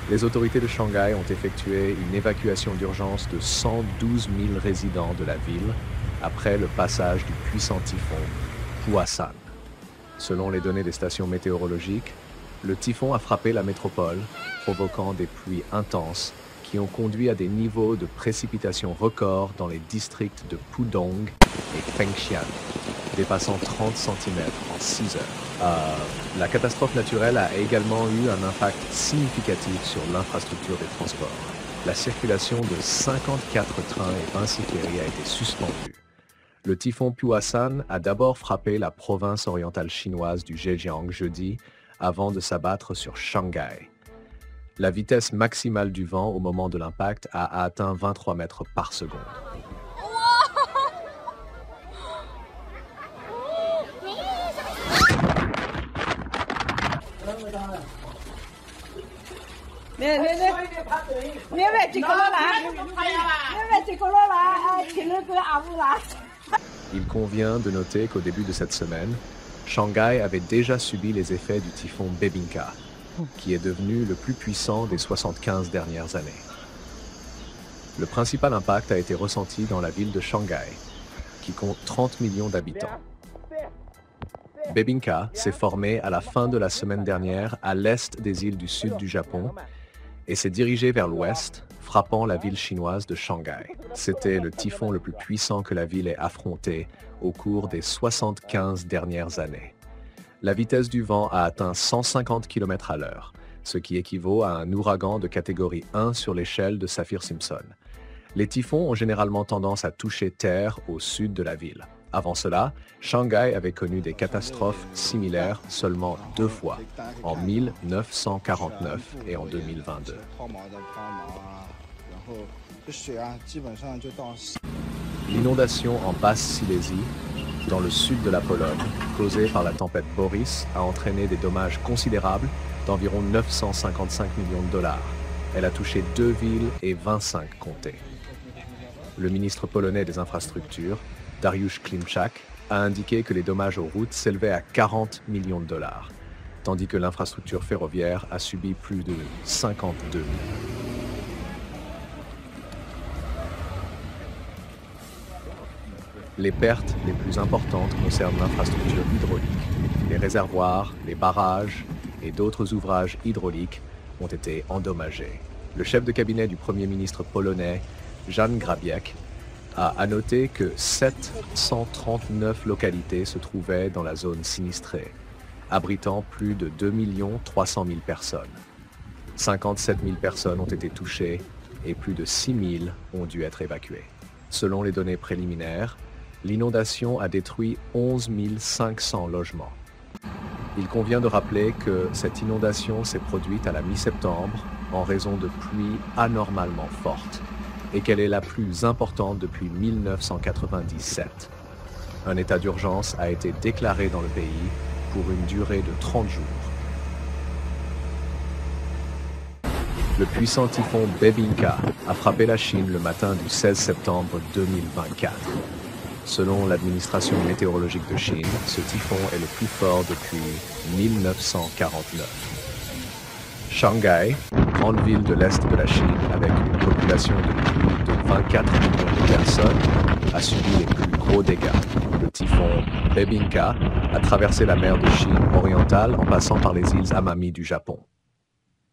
Les autorités de Shanghai ont effectué une évacuation d'urgence de 112 000 résidents de la ville après le passage du puissant typhon Puasan. Selon les données des stations météorologiques, le typhon a frappé la métropole, provoquant des pluies intenses qui ont conduit à des niveaux de précipitation records dans les districts de Pudong et Fengxian, dépassant 30 cm en 6 heures. La catastrophe naturelle a également eu un impact significatif sur l'infrastructure des transports. La circulation de 54 trains et 26 ferries a été suspendue. Le typhon Puasan a d'abord frappé la province orientale chinoise du Zhejiang jeudi, avant de s'abattre sur Shanghai. La vitesse maximale du vent au moment de l'impact a atteint 23 mètres par seconde. Il convient de noter qu'au début de cette semaine, Shanghai avait déjà subi les effets du typhon Bebinca, qui est devenu le plus puissant des 75 dernières années. Le principal impact a été ressenti dans la ville de Shanghai, qui compte 30 millions d'habitants. Bebinca s'est formé à la fin de la semaine dernière à l'est des îles du sud du Japon et s'est dirigé vers l'ouest, frappant la ville chinoise de Shanghai. C'était le typhon le plus puissant que la ville ait affronté au cours des 75 dernières années. La vitesse du vent a atteint 150 km à l'heure, ce qui équivaut à un ouragan de catégorie 1 sur l'échelle de Saffir-Simpson. Les typhons ont généralement tendance à toucher terre au sud de la ville. Avant cela, Shanghai avait connu des catastrophes similaires seulement 2 fois, en 1949 et en 2022. L'inondation en Basse-Silésie, dans le sud de la Pologne, causée par la tempête Boris, a entraîné des dommages considérables d'environ 955 millions de dollars. Elle a touché 2 villes et 25 comtés. Le ministre polonais des Infrastructures, Dariusz Klimczak, a indiqué que les dommages aux routes s'élevaient à 40 millions de dollars, tandis que l'infrastructure ferroviaire a subi plus de 52 millions. Les pertes les plus importantes concernent l'infrastructure hydraulique. Les réservoirs, les barrages et d'autres ouvrages hydrauliques ont été endommagés. Le chef de cabinet du Premier ministre polonais, Jan Grabiec, a noté que 739 localités se trouvaient dans la zone sinistrée, abritant plus de 2 300 000 personnes. 57 000 personnes ont été touchées et plus de 6 000 ont dû être évacuées. Selon les données préliminaires, l'inondation a détruit 11 500 logements. Il convient de rappeler que cette inondation s'est produite à la mi-septembre en raison de pluies anormalement fortes et qu'elle est la plus importante depuis 1997. Un état d'urgence a été déclaré dans le pays pour une durée de 30 jours. Le puissant typhon Bebinca a frappé la Chine le matin du 16 septembre 2024. Selon l'administration météorologique de Chine, ce typhon est le plus fort depuis 1949. Shanghai, grande ville de l'Est de la Chine avec une population de plus de 24 millions de personnes, a subi les plus gros dégâts. Le typhon Bebinca a traversé la mer de Chine orientale en passant par les îles Amami du Japon.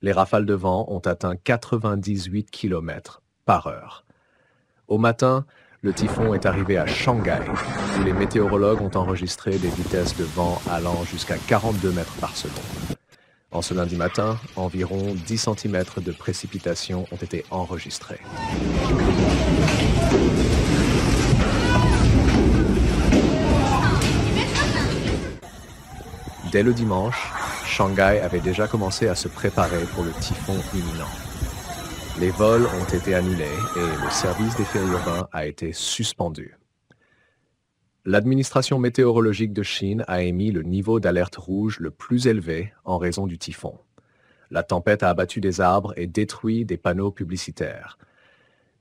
Les rafales de vent ont atteint 98 km par heure. Au matin, le typhon est arrivé à Shanghai, où les météorologues ont enregistré des vitesses de vent allant jusqu'à 42 mètres par seconde. En ce lundi matin, environ 10 cm de précipitations ont été enregistrées. Dès le dimanche, Shanghai avait déjà commencé à se préparer pour le typhon imminent. Les vols ont été annulés et le service des ferries urbains a été suspendu. L'administration météorologique de Chine a émis le niveau d'alerte rouge le plus élevé en raison du typhon. La tempête a abattu des arbres et détruit des panneaux publicitaires.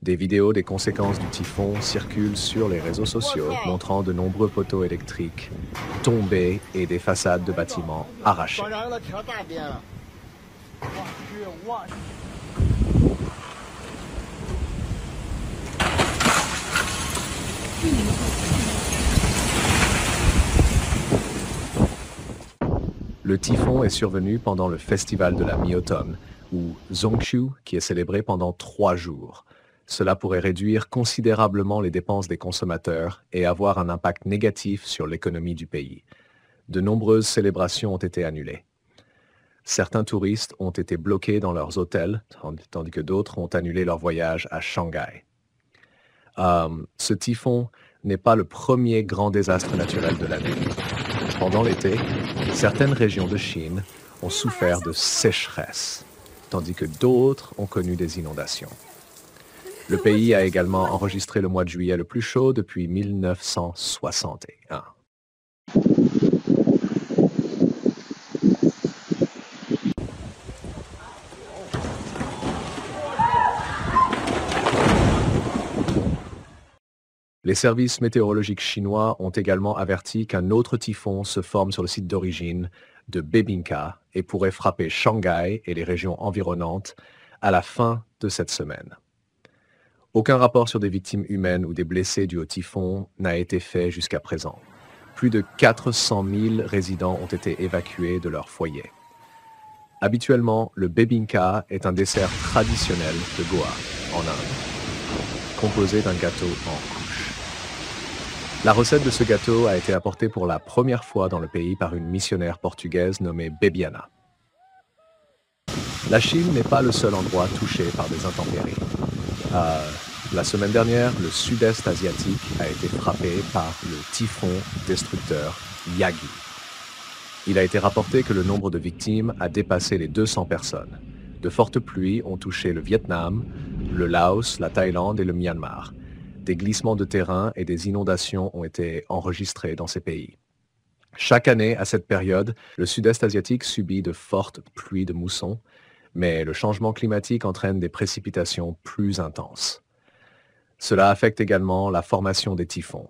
Des vidéos des conséquences du typhon circulent sur les réseaux sociaux, montrant de nombreux poteaux électriques tombés et des façades de bâtiments arrachées. Le typhon est survenu pendant le festival de la mi-automne, ou Zongqiu, qui est célébré pendant 3 jours. Cela pourrait réduire considérablement les dépenses des consommateurs et avoir un impact négatif sur l'économie du pays. De nombreuses célébrations ont été annulées. Certains touristes ont été bloqués dans leurs hôtels, tandis que d'autres ont annulé leur voyage à Shanghai. Ce typhon n'est pas le premier grand désastre naturel de l'année. Pendant l'été, certaines régions de Chine ont souffert de sécheresse, tandis que d'autres ont connu des inondations. Le pays a également enregistré le mois de juillet le plus chaud depuis 1961. Les services météorologiques chinois ont également averti qu'un autre typhon se forme sur le site d'origine de Bebinca et pourrait frapper Shanghai et les régions environnantes à la fin de cette semaine. Aucun rapport sur des victimes humaines ou des blessés dus au typhon n'a été fait jusqu'à présent. Plus de 400 000 résidents ont été évacués de leur foyer. Habituellement, le bebinca est un dessert traditionnel de Goa, en Inde, composé d'un gâteau en couches. La recette de ce gâteau a été apportée pour la première fois dans le pays par une missionnaire portugaise nommée Bebiana. La Chine n'est pas le seul endroit touché par des intempéries. La semaine dernière, le sud-est asiatique a été frappé par le typhon destructeur Yagi. Il a été rapporté que le nombre de victimes a dépassé les 200 personnes. De fortes pluies ont touché le Vietnam, le Laos, la Thaïlande et le Myanmar. Des glissements de terrain et des inondations ont été enregistrés dans ces pays. Chaque année, à cette période, le sud-est asiatique subit de fortes pluies de mousson, mais le changement climatique entraîne des précipitations plus intenses. Cela affecte également la formation des typhons,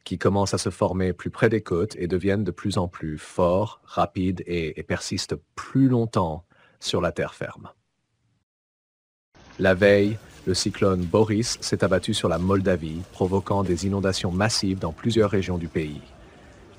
qui commencent à se former plus près des côtes et deviennent de plus en plus forts, rapides et persistent plus longtemps sur la terre ferme. La veille, le cyclone Boris s'est abattu sur la Moldavie, provoquant des inondations massives dans plusieurs régions du pays.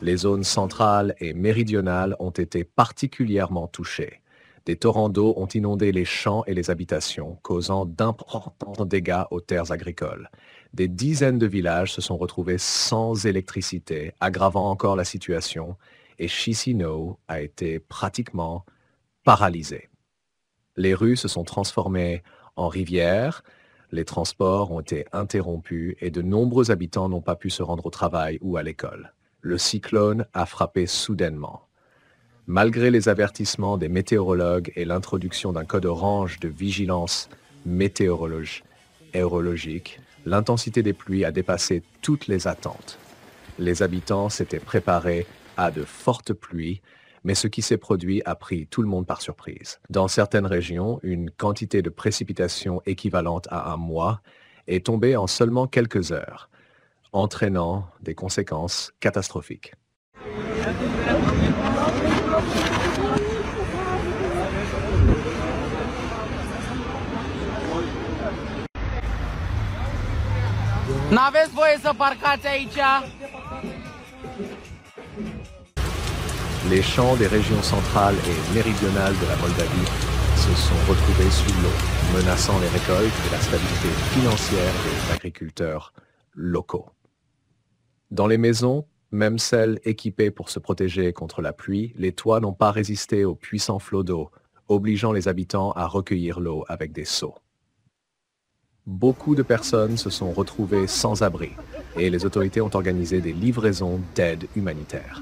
Les zones centrales et méridionales ont été particulièrement touchées. Des torrents d'eau ont inondé les champs et les habitations, causant d'importants dégâts aux terres agricoles. Des dizaines de villages se sont retrouvés sans électricité, aggravant encore la situation, et Chisinau a été pratiquement paralysé. Les rues se sont transformées en rivières, les transports ont été interrompus et de nombreux habitants n'ont pas pu se rendre au travail ou à l'école. Le cyclone a frappé soudainement. Malgré les avertissements des météorologues et l'introduction d'un code orange de vigilance météorologique, l'intensité des pluies a dépassé toutes les attentes. Les habitants s'étaient préparés à de fortes pluies, mais ce qui s'est produit a pris tout le monde par surprise. Dans certaines régions, une quantité de précipitations équivalente à un mois est tombée en seulement quelques heures, entraînant des conséquences catastrophiques. N-aveți voie să parcați aici. Les champs des régions centrales et méridionales de la Moldavie se sont retrouvés sous l'eau, menaçant les récoltes et la stabilité financière des agriculteurs locaux. Dans les maisons, même celles équipées pour se protéger contre la pluie, les toits n'ont pas résisté aux puissants flots d'eau, obligeant les habitants à recueillir l'eau avec des seaux. Beaucoup de personnes se sont retrouvées sans abri et les autorités ont organisé des livraisons d'aide humanitaire.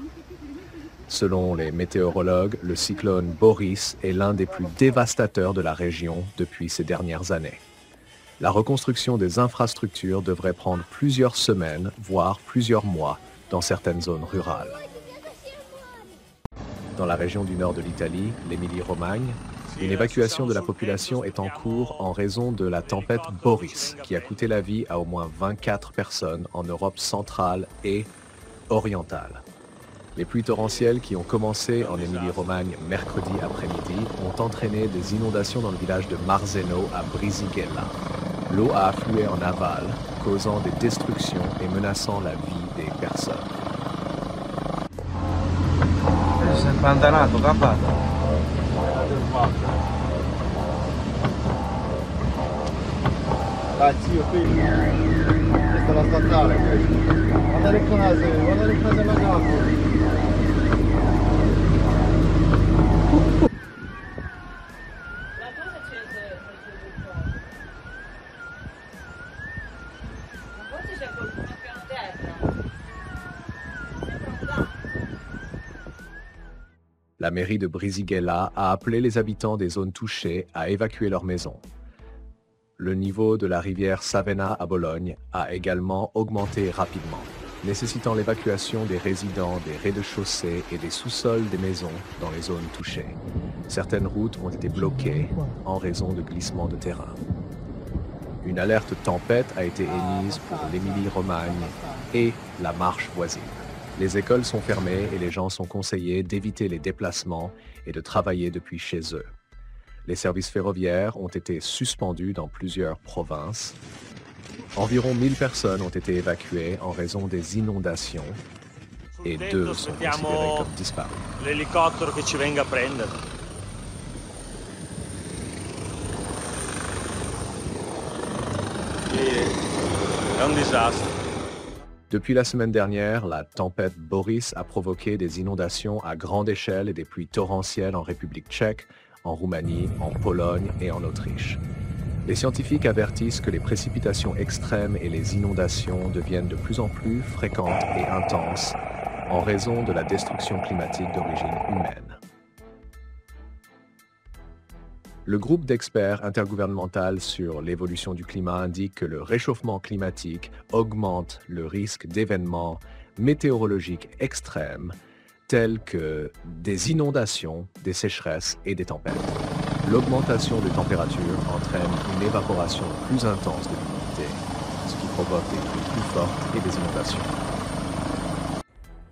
Selon les météorologues, le cyclone Boris est l'un des plus dévastateurs de la région depuis ces dernières années. La reconstruction des infrastructures devrait prendre plusieurs semaines, voire plusieurs mois, dans certaines zones rurales. Dans la région du nord de l'Italie, l'Émilie-Romagne, une évacuation de la population est en cours en raison de la tempête Boris, qui a coûté la vie à au moins 24 personnes en Europe centrale et orientale. Les pluies torrentielles qui ont commencé en Émilie-Romagne mercredi après-midi ont entraîné des inondations dans le village de Marzeno à Brisighella. L'eau a afflué en aval, causant des destructions et menaçant la vie des personnes. Questa è la statale, guarda le case alla casa. La mairie de Brisighella a appelé les habitants des zones touchées à évacuer leurs maisons. Le niveau de la rivière Savena à Bologne a également augmenté rapidement, nécessitant l'évacuation des résidents des rez-de-chaussée et des sous-sols des maisons dans les zones touchées. Certaines routes ont été bloquées en raison de glissements de terrain. Une alerte tempête a été émise pour l'Émilie-Romagne et la Marche voisine. Les écoles sont fermées et les gens sont conseillés d'éviter les déplacements et de travailler depuis chez eux. Les services ferroviaires ont été suspendus dans plusieurs provinces. Environ 1000 personnes ont été évacuées en raison des inondations et 2 sont considérées comme disparus. L'hélicoptère qui ci venga a prendere. È un disastro. Depuis la semaine dernière, la tempête Boris a provoqué des inondations à grande échelle et des pluies torrentielles en République tchèque, en Roumanie, en Pologne et en Autriche. Les scientifiques avertissent que les précipitations extrêmes et les inondations deviennent de plus en plus fréquentes et intenses en raison de la destruction climatique d'origine humaine. Le groupe d'experts intergouvernemental sur l'évolution du climat indique que le réchauffement climatique augmente le risque d'événements météorologiques extrêmes tels que des inondations, des sécheresses et des tempêtes. L'augmentation des températures entraîne une évaporation plus intense de l'humidité, ce qui provoque des pluies plus fortes et des inondations.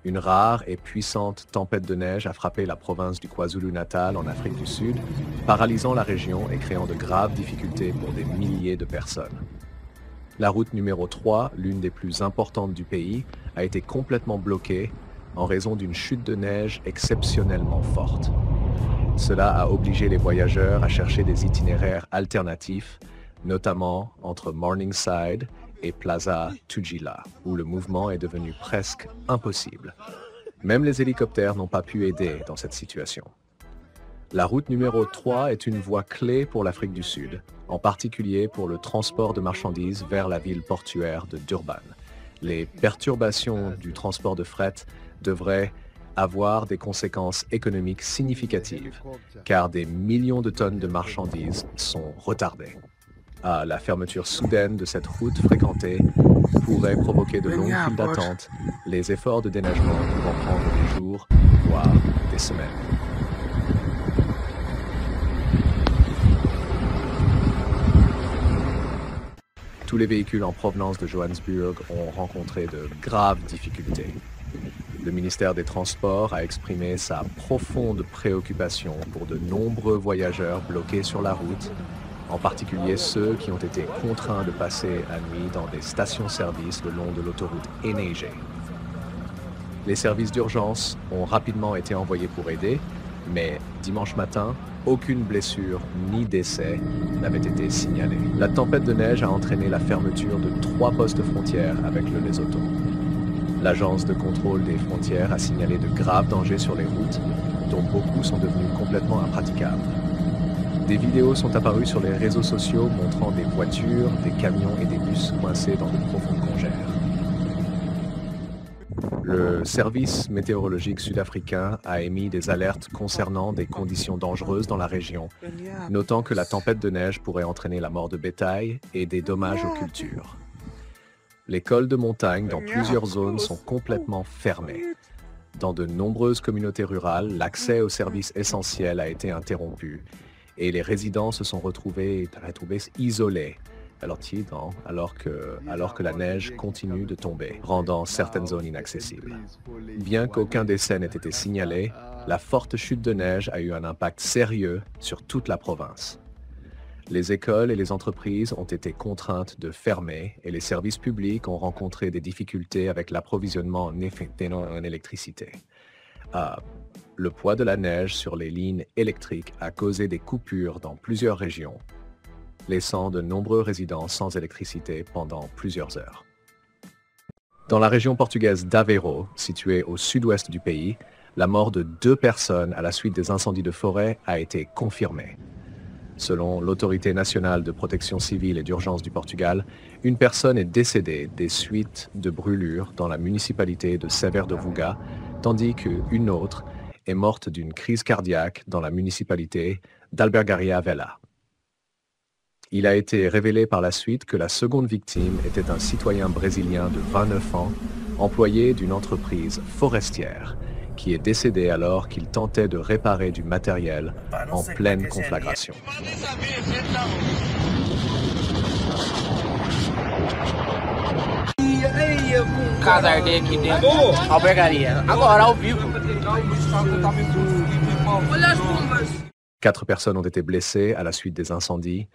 Une rare et puissante tempête de neige a frappé la province du KwaZulu-Natal en Afrique du Sud, paralysant la région et créant de graves difficultés pour des milliers de personnes. La route numéro 3, l'une des plus importantes du pays, a été complètement bloquée en raison d'une chute de neige exceptionnellement forte. Cela a obligé les voyageurs à chercher des itinéraires alternatifs, notamment entre Morningside et Plaza Tugela, où le mouvement est devenu presque impossible. Même les hélicoptères n'ont pas pu aider dans cette situation. La route numéro 3 est une voie clé pour l'Afrique du Sud, en particulier pour le transport de marchandises vers la ville portuaire de Durban. Les perturbations du transport de fret devraient avoir des conséquences économiques significatives, car des millions de tonnes de marchandises sont retardées. La fermeture soudaine de cette route fréquentée pourrait provoquer de longues files d'attente, les efforts de déneigement pouvant prendre des jours, voire des semaines. Tous les véhicules en provenance de Johannesburg ont rencontré de graves difficultés. Le ministère des Transports a exprimé sa profonde préoccupation pour de nombreux voyageurs bloqués sur la route, en particulier ceux qui ont été contraints de passer la nuit dans des stations-service le long de l'autoroute enneigée. Les services d'urgence ont rapidement été envoyés pour aider, mais dimanche matin, aucune blessure ni décès n'avait été signalée. La tempête de neige a entraîné la fermeture de 3 postes frontières avec le Lesotho. L'agence de contrôle des frontières a signalé de graves dangers sur les routes, dont beaucoup sont devenus complètement impraticables. Des vidéos sont apparues sur les réseaux sociaux montrant des voitures, des camions et des bus coincés dans de profondes congères. Le service météorologique sud-africain a émis des alertes concernant des conditions dangereuses dans la région, notant que la tempête de neige pourrait entraîner la mort de bétail et des dommages aux cultures. Les cols de montagne dans plusieurs zones sont complètement fermés. Dans de nombreuses communautés rurales, l'accès aux services essentiels a été interrompu et les résidents se sont retrouvés isolés alors que la neige continue de tomber, rendant certaines zones inaccessibles. Bien qu'aucun décès n'ait été signalé, la forte chute de neige a eu un impact sérieux sur toute la province. Les écoles et les entreprises ont été contraintes de fermer et les services publics ont rencontré des difficultés avec l'approvisionnement en électricité. Le poids de la neige sur les lignes électriques a causé des coupures dans plusieurs régions, laissant de nombreux résidents sans électricité pendant plusieurs heures. Dans la région portugaise d'Aveiro, située au sud-ouest du pays, la mort de 2 personnes à la suite des incendies de forêt a été confirmée. Selon l'Autorité nationale de protection civile et d'urgence du Portugal, une personne est décédée des suites de brûlures dans la municipalité de Severo do Vuga, tandis qu'une autre est morte d'une crise cardiaque dans la municipalité d'Albergaria Velha. Il a été révélé par la suite que la seconde victime était un citoyen brésilien de 29 ans, employé d'une entreprise forestière, qui est décédé alors qu'il tentait de réparer du matériel en pleine conflagration. Quatre personnes ont été blessées à la suite des incendies.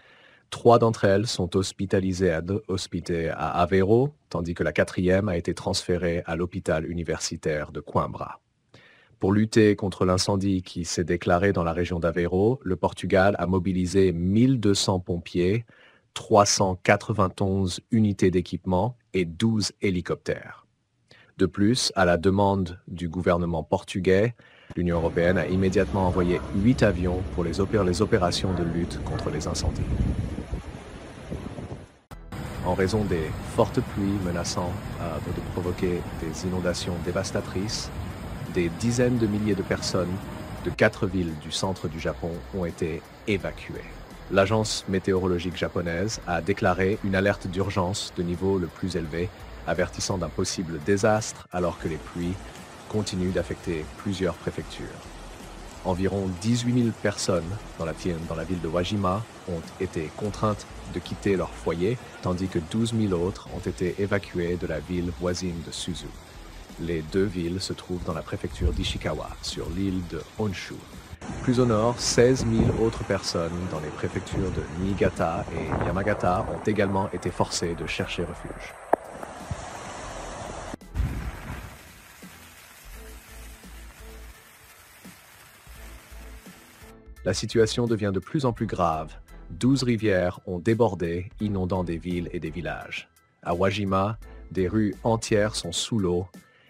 3 d'entre elles sont hospitalisées à Aveiro, tandis que la 4e a été transférée à l'hôpital universitaire de Coimbra. Pour lutter contre l'incendie qui s'est déclaré dans la région d'Aveiro, le Portugal a mobilisé 1200 pompiers, 391 unités d'équipement et 12 hélicoptères. De plus, à la demande du gouvernement portugais, l'Union européenne a immédiatement envoyé 8 avions pour les opérations de lutte contre les incendies. En raison des fortes pluies menaçant de provoquer des inondations dévastatrices, des dizaines de milliers de personnes de 4 villes du centre du Japon ont été évacuées. L'agence météorologique japonaise a déclaré une alerte d'urgence de niveau le plus élevé, avertissant d'un possible désastre alors que les pluies continuent d'affecter plusieurs préfectures. Environ 18 000 personnes dans la ville de Wajima ont été contraintes de quitter leur foyer, tandis que 12 000 autres ont été évacuées de la ville voisine de Suzu. Les 2 villes se trouvent dans la préfecture d'Ishikawa, sur l'île de Honshu. Plus au nord, 16 000 autres personnes dans les préfectures de Niigata et Yamagata ont également été forcées de chercher refuge. La situation devient de plus en plus grave. 12 rivières ont débordé, inondant des villes et des villages. À Wajima, des rues entières sont sous l'eau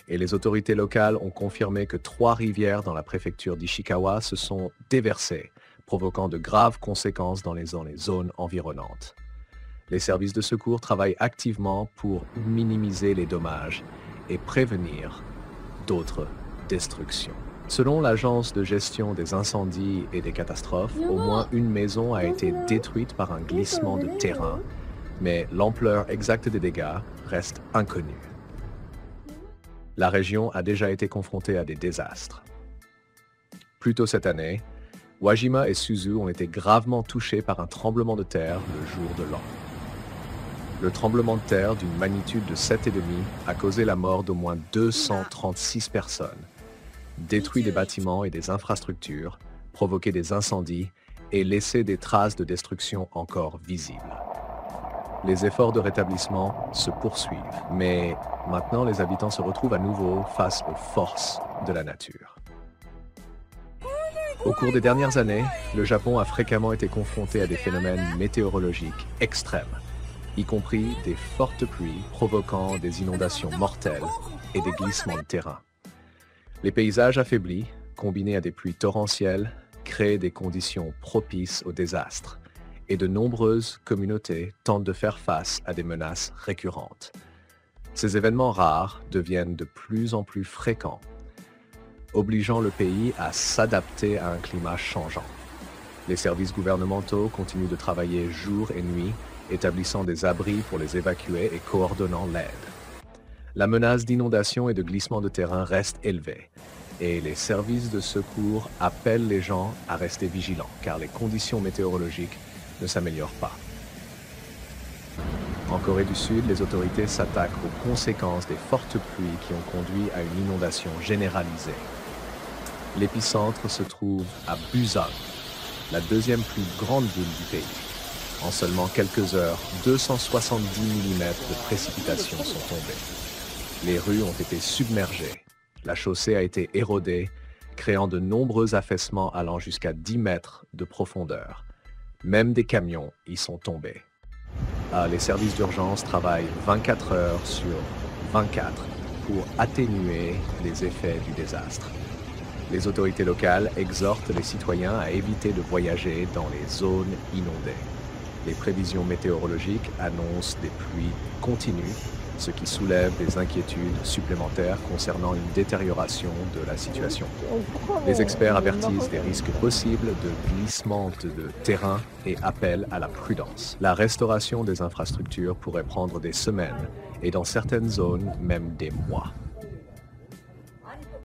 et les autorités locales ont confirmé que 3 rivières dans la préfecture d'Ishikawa se sont déversées, provoquant de graves conséquences dans les zones environnantes. Les services de secours travaillent activement pour minimiser les dommages et prévenir d'autres destructions. Selon l'Agence de gestion des incendies et des catastrophes, au moins une maison a été détruite par un glissement de terrain, mais l'ampleur exacte des dégâts reste inconnue. La région a déjà été confrontée à des désastres. Plus tôt cette année, Wajima et Suzu ont été gravement touchés par un tremblement de terre le jour de l'an. Le tremblement de terre d'une magnitude de 7,5 a causé la mort d'au moins 236 personnes, détruit des bâtiments et des infrastructures, provoqué des incendies et laissé des traces de destruction encore visibles. Les efforts de rétablissement se poursuivent, mais maintenant les habitants se retrouvent à nouveau face aux forces de la nature. Au cours des dernières années, le Japon a fréquemment été confronté à des phénomènes météorologiques extrêmes, y compris des fortes pluies provoquant des inondations mortelles et des glissements de terrain. Les paysages affaiblis, combinés à des pluies torrentielles, créent des conditions propices au désastre, et de nombreuses communautés tentent de faire face à des menaces récurrentes. Ces événements rares deviennent de plus en plus fréquents, obligeant le pays à s'adapter à un climat changeant. Les services gouvernementaux continuent de travailler jour et nuit, établissant des abris pour les évacuer et coordonnant l'aide. La menace d'inondation et de glissement de terrain reste élevée, et les services de secours appellent les gens à rester vigilants, car les conditions météorologiques ne s'améliorent pas. En Corée du Sud, les autorités s'attaquent aux conséquences des fortes pluies qui ont conduit à une inondation généralisée. L'épicentre se trouve à Busan, la deuxième plus grande ville du pays. En seulement quelques heures, 270 mm de précipitations sont tombées. Les rues ont été submergées. La chaussée a été érodée, créant de nombreux affaissements allant jusqu'à 10 mètres de profondeur. Même des camions y sont tombés. Les services d'urgence travaillent 24 heures sur 24 pour atténuer les effets du désastre. Les autorités locales exhortent les citoyens à éviter de voyager dans les zones inondées. Les prévisions météorologiques annoncent des pluies continues, ce qui soulève des inquiétudes supplémentaires concernant une détérioration de la situation. Les experts avertissent des risques possibles de glissement de terrain et appellent à la prudence. La restauration des infrastructures pourrait prendre des semaines et dans certaines zones même des mois.